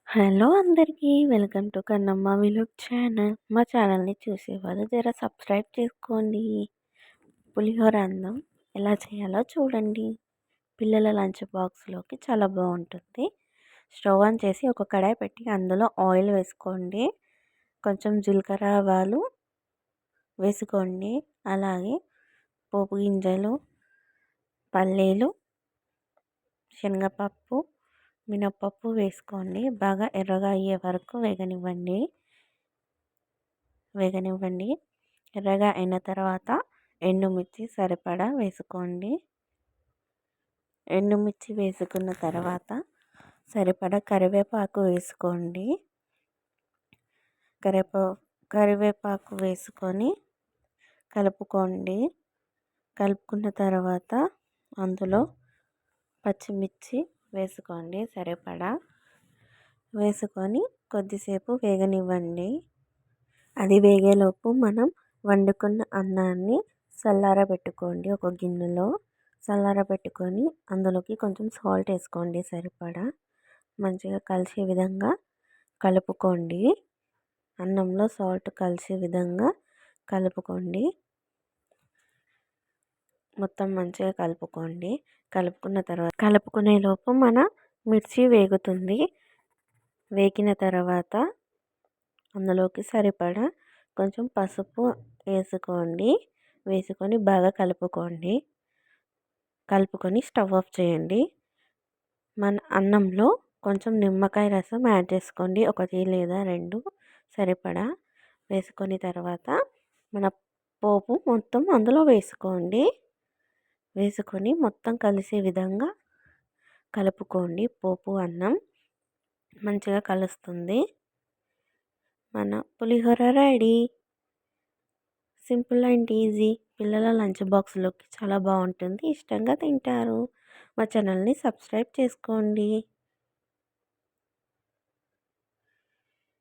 Hello అందరికీ welcome to Kannamma విలుగ్ channel. మా ఛానల్ని చూసేవాళ్ళు జర సబ్స్క్రైబ్ చేసుకోండి. పులిహోర అన్నం ఎలా చేయాలో చూడండి. పిల్లల లంచ్ బాక్స్లోకి చాలా బాగుంటుంది. స్టవ్ ఆన్ చేసి ఒక కడాయి పెట్టి అందులో ఆయిల్ వేసుకోండి. కొంచెం జీలకర్ర ఆవాలు వేసుకోండి. అలాగే పోపు గింజలు, పల్లీలు, శనగపప్పు, మినప్పప్పు వేసుకోండి. బాగా ఎర్రగా అయ్యే వరకు వేగనివ్వండి. ఎర్రగా అయిన తర్వాత ఎండుమిర్చి సరిపడా వేసుకోండి. ఎండుమిర్చి వేసుకున్న తర్వాత సరిపడా కరివేపాకు వేసుకోండి. కరివేపాకు వేసుకొని కలుపుకోండి. కలుపుకున్న తర్వాత అందులో పచ్చిమిర్చి వేసుకోండి సరిపడా. వేసుకొని కొద్దిసేపు వేగనివ్వండి. అది వేగేలోపు మనం వండుకున్న అన్నాన్ని చల్లారబెట్టుకోండి. ఒక గిన్నెలో చల్లారబెట్టుకొని అందులోకి కొంచెం సాల్ట్ వేసుకోండి సరిపడా. మంచిగా కలిసే విధంగా కలుపుకోండి. అన్నంలో సాల్ట్ కలిసే విధంగా కలుపుకోండి. మొత్తం మంచిగా కలుపుకోండి. కలుపుకున్న తర్వాత కలుపుకునేలోపు మన మిర్చి వేగుతుంది. వేగిన తర్వాత అందులోకి సరిపడా కొంచెం పసుపు వేసుకోండి. వేసుకొని బాగా కలుపుకొని స్టవ్ ఆఫ్ చేయండి. మన అన్నంలో కొంచెం నిమ్మకాయ రసం యాడ్ చేసుకోండి. 1 లేదా 2 సరిపడా వేసుకొని తర్వాత మన పోపు మొత్తం అందులో వేసుకోండి. వేసుకొని మొత్తం కలిసే విధంగా కలుపుకోండి. పోపు అన్నం మంచిగా కలుస్తుంది. మన పులిహోర రెడీ. Simple and easy. పిల్లల లంచ్ బాక్స్లోకి చాలా బాగుంటుంది. ఇష్టంగా తింటారు. మా ఛానల్ని సబ్స్క్రైబ్ చేసుకోండి.